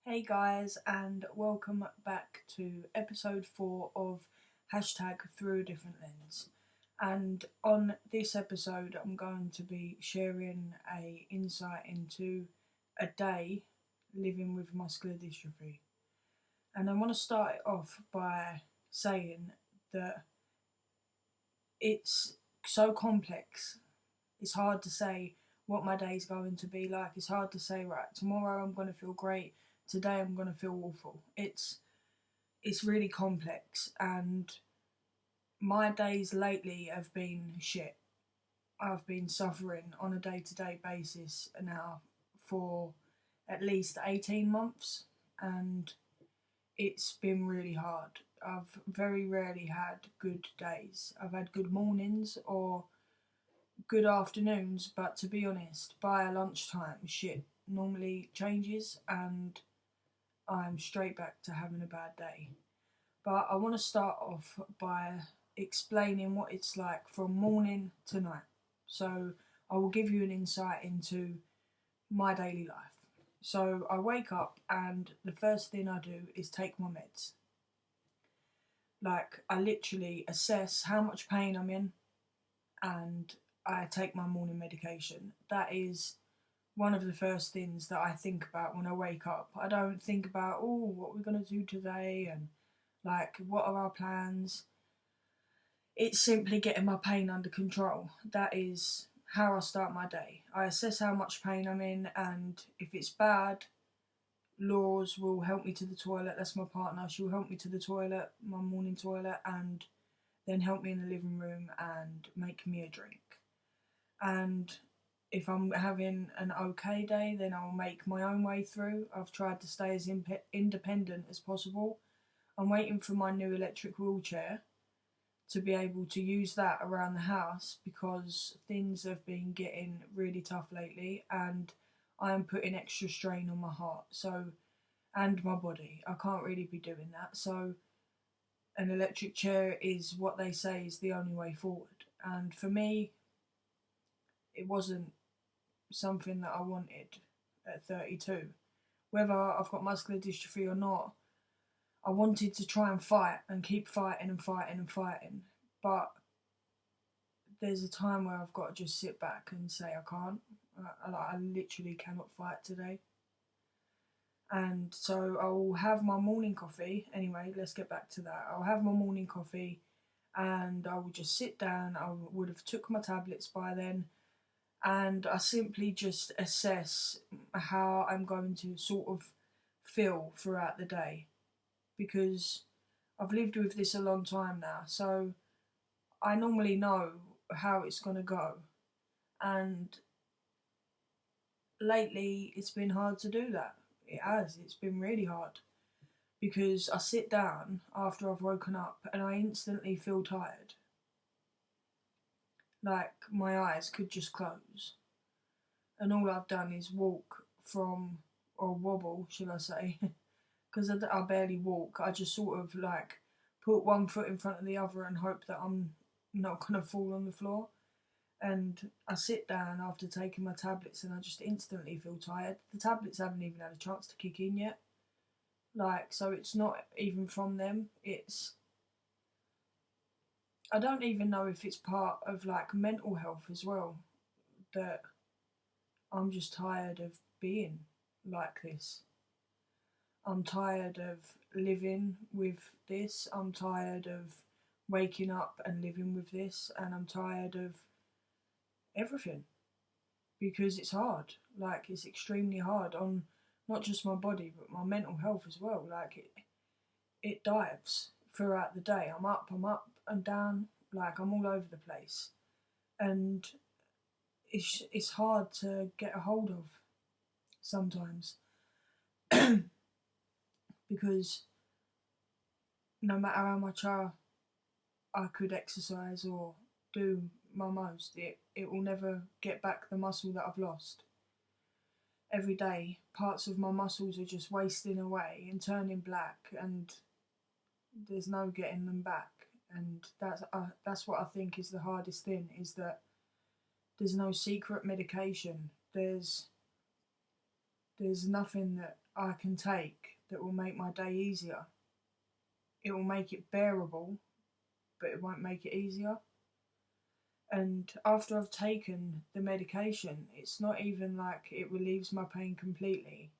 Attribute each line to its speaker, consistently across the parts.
Speaker 1: Hey guys, and welcome back to episode 4 of hashtag Through a Different Lens. And on this episode, I'm going to be sharing a insight into a day living with muscular dystrophy. And I want to start it off by saying that it's so complex. It's hard to say what my day's going to be like. It's hard to say, right, tomorrow I'm going to feel great. Today I'm going to feel awful. It's really complex, and my days lately have been shit. I've been suffering on a day-to-day basis now for at least 18 months, and it's been really hard. I've very rarely had good days. I've had good mornings or good afternoons, but to be honest, by lunchtime, shit normally changes and I'm straight back to having a bad day. But I want to start off by explaining what it's like from morning to night. So I will give you an insight into my daily life. So I wake up and the first thing I do is take my meds. Like, I literally assess how much pain I'm in and I take my morning medication. That is one of the first things that I think about when I wake up. I don't think about, oh, what we're going to do today and like what are our plans. It's simply getting my pain under control. That is how I start my day. I assess how much pain I'm in, and if it's bad, Laws will help me to the toilet. That's my partner. She'll help me to the toilet, my morning toilet, and then help me in the living room and make me a drink. And if I'm having an okay day, then I'll make my own way through. I've tried to stay as independent as possible. I'm waiting for my new electric wheelchair to be able to use that around the house because things have been getting really tough lately and I am putting extra strain on my heart and my body. I can't really be doing that. So an electric chair is what they say is the only way forward. And for me, it wasn't something that I wanted at 32. Whether I've got muscular dystrophy or not, I wanted to try and fight and keep fighting and fighting and fighting. But there's a time where I've got to just sit back and say I can't. I literally cannot fight today. And so I'll have my morning coffee. Anyway, let's get back to that. I'll have my morning coffee and I will just sit down. I would have took my tablets by then, and I simply just assess how I'm going to sort of feel throughout the day, because I've lived with this a long time now, so I normally know how it's going to go. And lately it's been hard to do that. It's been really hard because I sit down after I've woken up and I instantly feel tired. Like my eyes could just close. And all I've done is walk or wobble, shall I say, because I barely walk. I just sort of like put one foot in front of the other and hope that I'm not going to fall on the floor. And I sit down after taking my tablets and I just instantly feel tired. The tablets haven't even had a chance to kick in yet. So it's not even from them. I don't even know if it's part of like mental health as well, that I'm just tired of being like this. I'm tired of living with this. I'm tired of waking up and living with this. And I'm tired of everything because it's hard. Like, it's extremely hard on not just my body, but my mental health as well. Like, it dives throughout the day. I'm up and down. Like, I'm all over the place. And it's hard to get a hold of sometimes because no matter how much I could exercise or do my most, it will never get back the muscle that I've lost. Every day, parts of my muscles are just wasting away and turning black, and there's no getting them back. And that's what I think is the hardest thing, is that there's no secret medication. There's nothing that I can take that will make my day easier. It will make it bearable, but it won't make it easier. And after I've taken the medication, it's not even like it relieves my pain completely.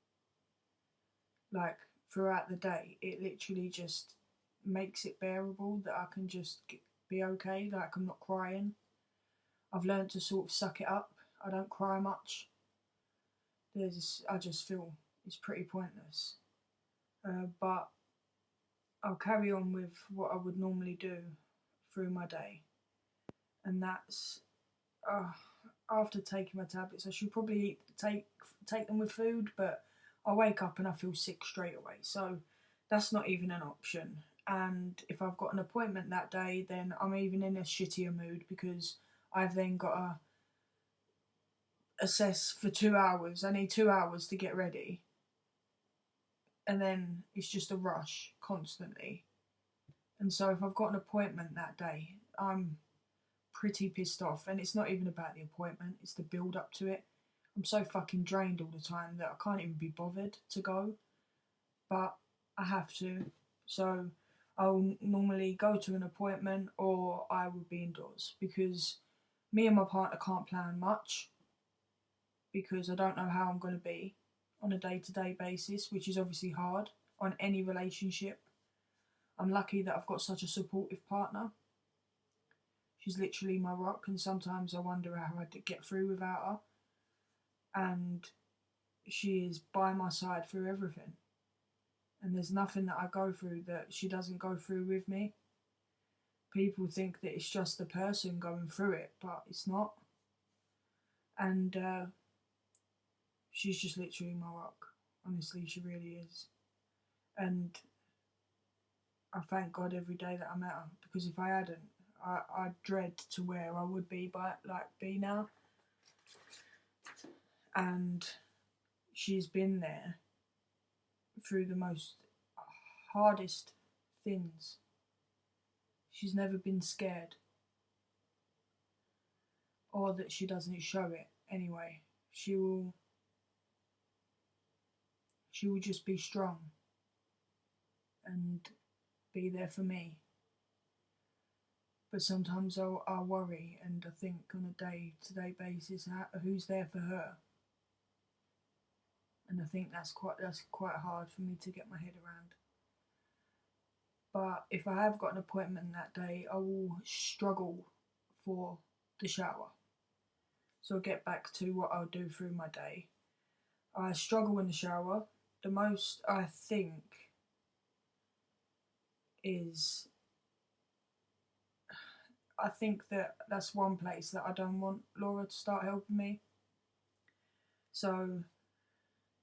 Speaker 1: Like throughout the day, it literally just makes it bearable that I can just be okay, like I'm not crying. I've learned to sort of suck it up. I don't cry much. I just feel it's pretty pointless. But I'll carry on with what I would normally do through my day, and that's uh, after taking my tablets. I should probably take them with food, but I wake up and I feel sick straight away, so that's not even an option. And if I've got an appointment that day, then I'm even in a shittier mood because I've then got to assess for 2 hours. I need 2 hours to get ready, and then it's just a rush constantly. And so if I've got an appointment that day, I'm pretty pissed off. And it's not even about the appointment, it's the build up to it. I'm so fucking drained all the time that I can't even be bothered to go. But I have to. So I'll normally go to an appointment or I will be indoors because me and my partner can't plan much because I don't know how I'm going to be on a day-to-day basis, which is obviously hard on any relationship. I'm lucky that I've got such a supportive partner. She's literally my rock, and sometimes I wonder how I'd get through without her. And she is by my side through everything. And there's nothing that I go through that she doesn't go through with me. People think that it's just the person going through it, but it's not. And she's just literally my rock. Honestly, she really is. And I thank God every day that I met her, because if I hadn't, I dread to where I would be now. And she's been there through the most hardest things. She's never been scared, or that she doesn't show it anyway. She will just be strong and be there for me. But sometimes I'll worry and I think on a day-to-day basis who's there for her. And I think that's quite hard for me to get my head around. But if I have got an appointment that day, I will struggle for the shower. So I'll get back to what I'll do through my day. I struggle in the shower. The most I think is, I think that's one place that I don't want Laura to start helping me. So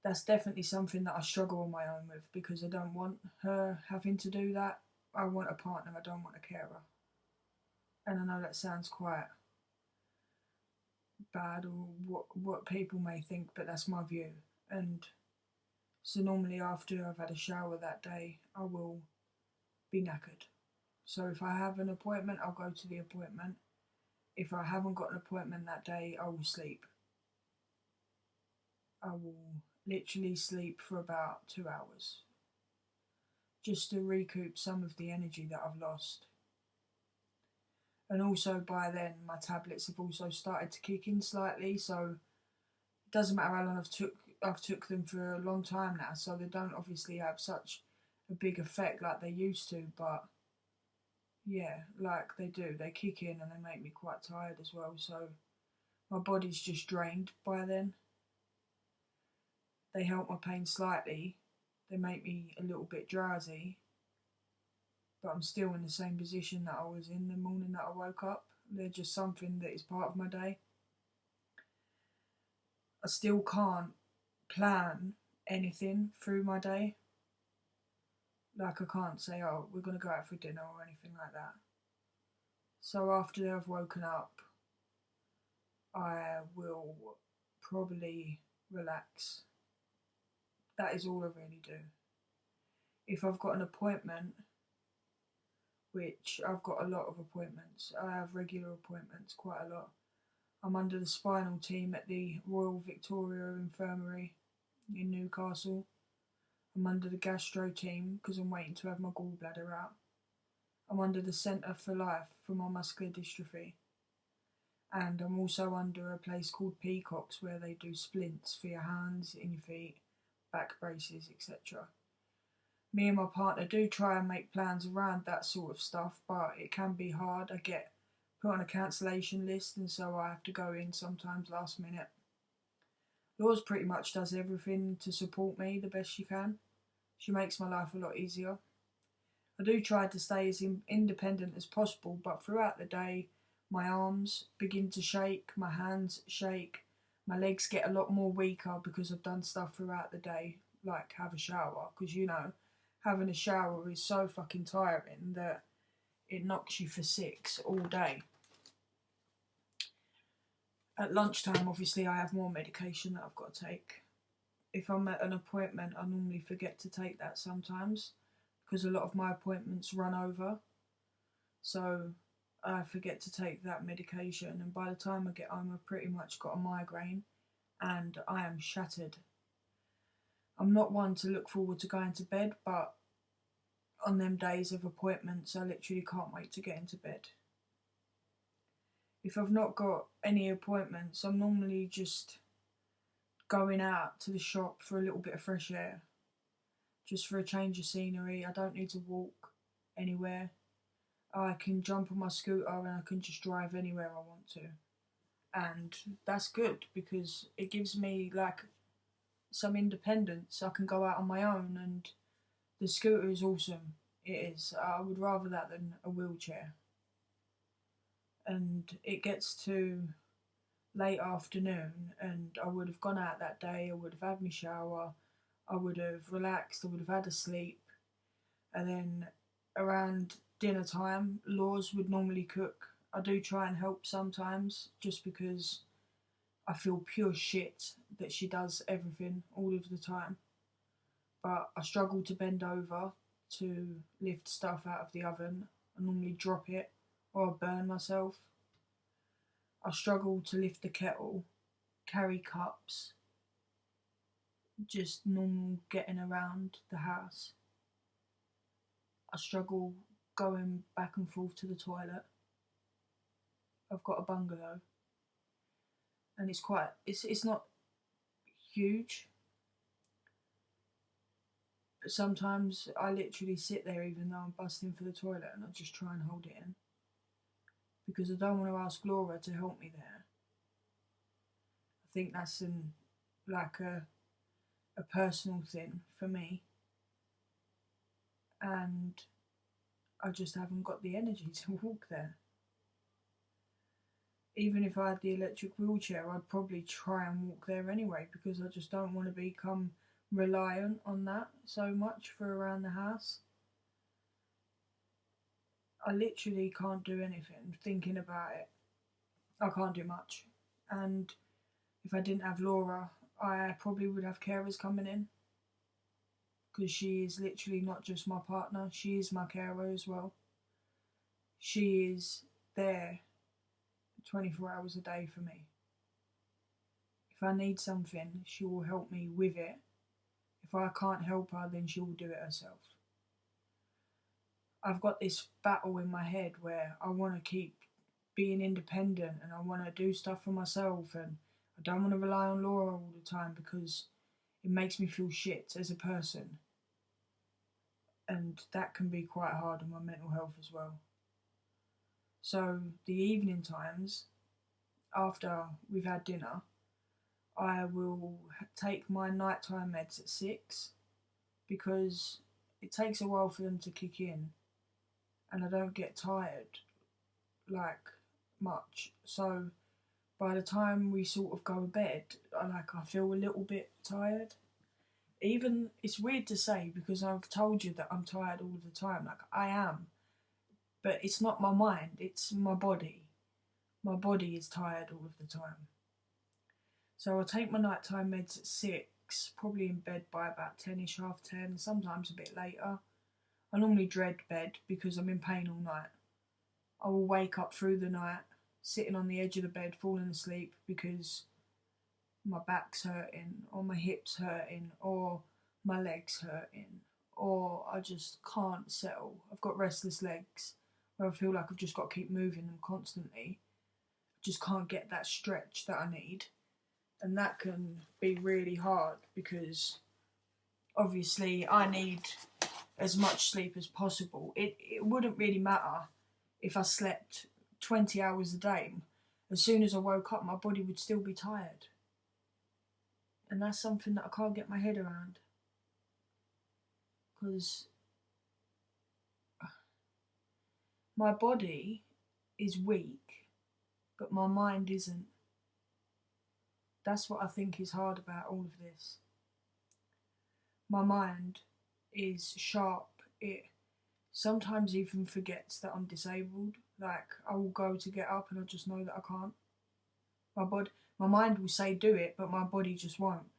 Speaker 1: that's definitely something that I struggle on my own with, because I don't want her having to do that. I want a partner, I don't want a carer. And I know that sounds quite bad, or what people may think, but that's my view. And so normally after I've had a shower that day, I will be knackered. So if I have an appointment, I'll go to the appointment. If I haven't got an appointment that day, I will sleep. I will literally sleep for about 2 hours, just to recoup some of the energy that I've lost. And also by then, my tablets have also started to kick in slightly, so it doesn't matter how long I've took them for a long time now, so they don't obviously have such a big effect like they used to, but yeah, like they do. They kick in and they make me quite tired as well, so my body's just drained by then. They help my pain slightly. They make me a little bit drowsy, but I'm still in the same position that I was in the morning that I woke up. They're just something that is part of my day. I still can't plan anything through my day. Like I can't say, oh, we're going to go out for dinner or anything like that. So after I've woken up, I will probably relax. That is all I really do. If I've got an appointment, which I've got a lot of appointments, I have regular appointments, quite a lot. I'm under the spinal team at the Royal Victoria Infirmary in Newcastle. I'm under the gastro team because I'm waiting to have my gallbladder out. I'm under the Centre for Life for my muscular dystrophy. And I'm also under a place called Peacocks where they do splints for your hands, in your feet, back braces, etc. Me and my partner do try and make plans around that sort of stuff, but it can be hard. I get put on a cancellation list, and so I have to go in sometimes last minute. Laws pretty much does everything to support me the best she can. She makes my life a lot easier. I do try to stay as independent as possible, but throughout the day, my arms begin to shake, my hands shake, my legs get a lot more weaker because I've done stuff throughout the day, like have a shower, because having a shower is so fucking tiring that it knocks you for six all day. At lunchtime, obviously, I have more medication that I've got to take. If I'm at an appointment, I normally forget to take that sometimes because a lot of my appointments run over. So I forget to take that medication, and by the time I get home, I've pretty much got a migraine and I am shattered. I'm not one to look forward to going to bed, but on them days of appointments, I literally can't wait to get into bed. If I've not got any appointments, I'm normally just going out to the shop for a little bit of fresh air, just for a change of scenery. I don't need to walk anywhere. I can jump on my scooter and I can just drive anywhere I want to. And that's good because it gives me like some independence. I can go out on my own, and the scooter is awesome. It is. I would rather that than a wheelchair. And it gets to late afternoon and I would have gone out that day, I would have had my shower, I would have relaxed, I would have had a sleep, and then around dinner time, Laws would normally cook. I do try and help sometimes just because I feel pure shit that she does everything all of the time. But I struggle to bend over to lift stuff out of the oven. I normally drop it or I burn myself. I struggle to lift the kettle, carry cups, just normal getting around the house. I struggle going back and forth to the toilet. I've got a bungalow and it's not huge, but sometimes I literally sit there even though I'm busting for the toilet and I just try and hold it in because I don't want to ask Laura to help me there. I think that's a personal thing for me, and I just haven't got the energy to walk there. Even if I had the electric wheelchair, I'd probably try and walk there anyway because I just don't want to become reliant on that so much for around the house. I literally can't do anything thinking about it. I can't do much. And if I didn't have Laura, I probably would have carers coming in because she is literally not just my partner, she is my carer as well. She is there 24 hours a day for me. If I need something, she will help me with it. If I can't help her, then she will do it herself. I've got this battle in my head where I want to keep being independent and I want to do stuff for myself, and I don't want to rely on Laura all the time because it makes me feel shit as a person, and that can be quite hard on my mental health as well. So the evening times, after we've had dinner, I will take my nighttime meds at 6 because it takes a while for them to kick in and I don't get tired like much. So by the time we sort of go to bed, I feel a little bit tired. Even, it's weird to say because I've told you that I'm tired all the time, like I am, but it's not my mind, it's my body. My body is tired all of the time. So I'll take my nighttime meds at 6, probably in bed by about 10ish, half 10, sometimes a bit later. I normally dread bed because I'm in pain all night. I will wake up through the night, sitting on the edge of the bed, falling asleep because my back's hurting, or my hips hurting, or my legs hurting, or I just can't settle. I've got restless legs where I feel like I've just got to keep moving them constantly. Just can't get that stretch that I need. And that can be really hard because obviously I need as much sleep as possible. It wouldn't really matter if I slept 20 hours a day. As soon as I woke up, my body would still be tired. And that's something that I can't get my head around. Because my body is weak, but my mind isn't. That's what I think is hard about all of this. My mind is sharp. It sometimes even forgets that I'm disabled. Like, I will go to get up and I just know that I can't. My mind will say do it, but my body just won't.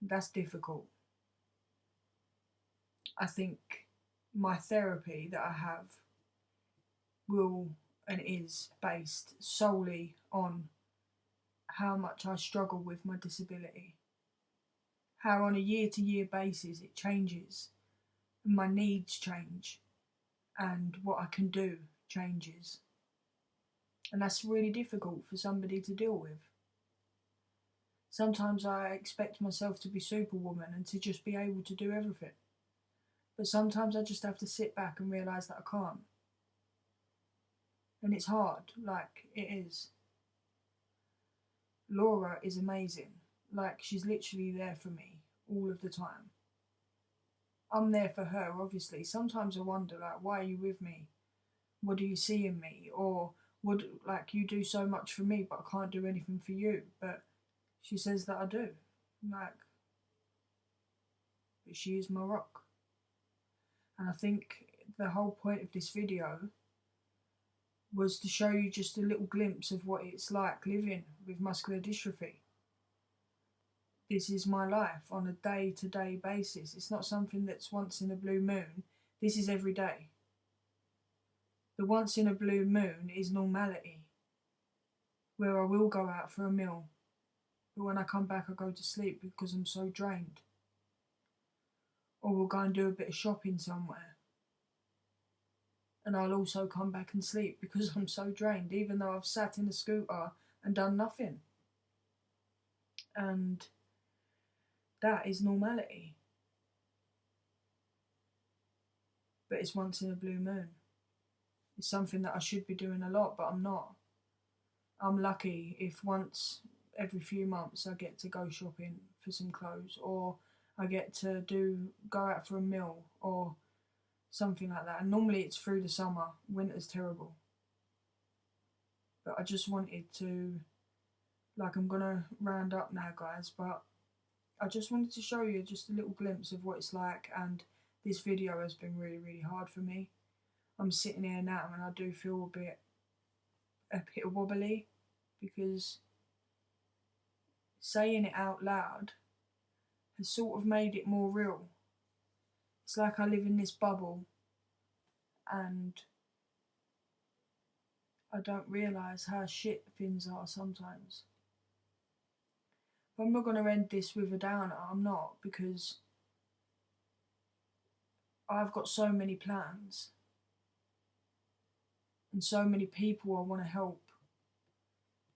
Speaker 1: That's difficult. I think my therapy that I have will and is based solely on how much I struggle with my disability. How on a year-to-year basis it changes, and my needs change, and what I can do changes. And that's really difficult for somebody to deal with. Sometimes I expect myself to be Superwoman and to just be able to do everything. But sometimes I just have to sit back and realise that I can't. And it's hard, like it is. Laura is amazing. Like, she's literally there for me all of the time. I'm there for her, obviously. Sometimes I wonder, like, why are you with me? What do you see in me? Or, what, like, you do so much for me, but I can't do anything for you. But she says that I do. Like, but she is my rock. And I think the whole point of this video was to show you just a little glimpse of what it's like living with muscular dystrophy. This is my life on a day-to-day basis. It's not something that's once in a blue moon. This is every day. The once in a blue moon is normality, where I will go out for a meal, but when I come back I go to sleep because I'm so drained. Or we'll go and do a bit of shopping somewhere, and I'll also come back and sleep because I'm so drained, even though I've sat in a scooter and done nothing. And that is normality. But it's once in a blue moon. It's something that I should be doing a lot, but I'm not. I'm lucky if once every few months I get to go shopping for some clothes, or I get to go out for a meal or something like that. And normally it's through the summer. Winter's terrible. But I just wanted to, like, I'm gonna round up now, guys, but I just wanted to show you just a little glimpse of what it's like. And this video has been really, really hard for me. I'm sitting here now and I do feel a bit wobbly, because saying it out loud has sort of made it more real. It's like I live in this bubble and I don't realise how shit things are sometimes. But I'm not going to end this with a downer, I'm not, because I've got so many plans and so many people I want to help,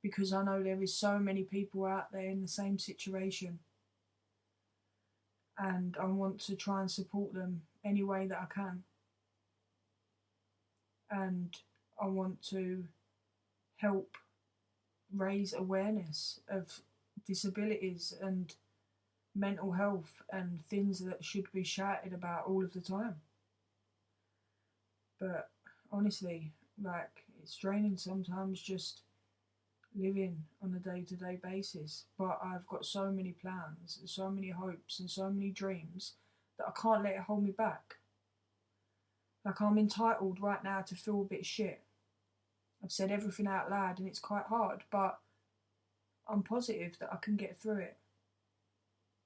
Speaker 1: because I know there is so many people out there in the same situation, and I want to try and support them any way that I can. And I want to help raise awareness of disabilities and mental health and things that should be shouted about all of the time. But honestly, like, it's draining sometimes just living on a day-to-day basis. But I've got so many plans and so many hopes and so many dreams that I can't let it hold me back. Like, I'm entitled right now to feel a bit shit. I've said everything out loud and it's quite hard, but I'm positive that I can get through it.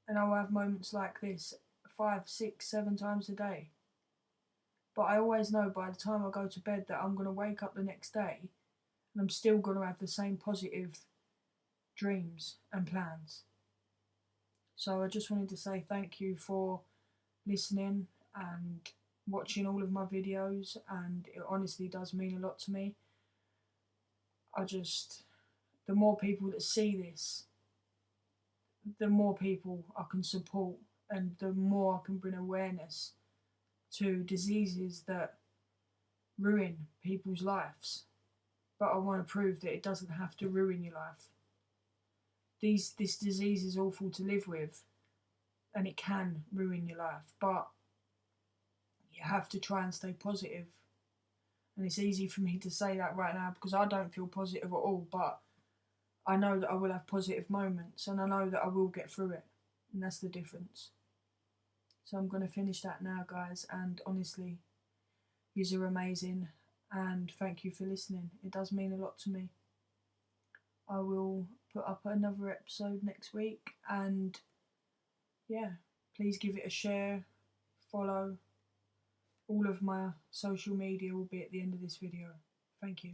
Speaker 1: And I'll have moments like this 5, 6, 7 times a day. But I always know by the time I go to bed that I'm going to wake up the next day and I'm still going to have the same positive dreams and plans. So I just wanted to say thank you for listening and watching all of my videos, and it honestly does mean a lot to me. The more people that see this, the more people I can support, and the more I can bring awareness to diseases that ruin people's lives. But I want to prove that it doesn't have to ruin your life. This disease is awful to live with, and it can ruin your life, but you have to try and stay positive. And it's easy for me to say that right now because I don't feel positive at all, but I know that I will have positive moments, and I know that I will get through it, and that's the difference. So I'm going to finish that now, guys, and honestly, you are amazing, and thank you for listening. It does mean a lot to me. I will put up another episode next week, and yeah, please give it a share, follow. All of my social media will be at the end of this video. Thank you.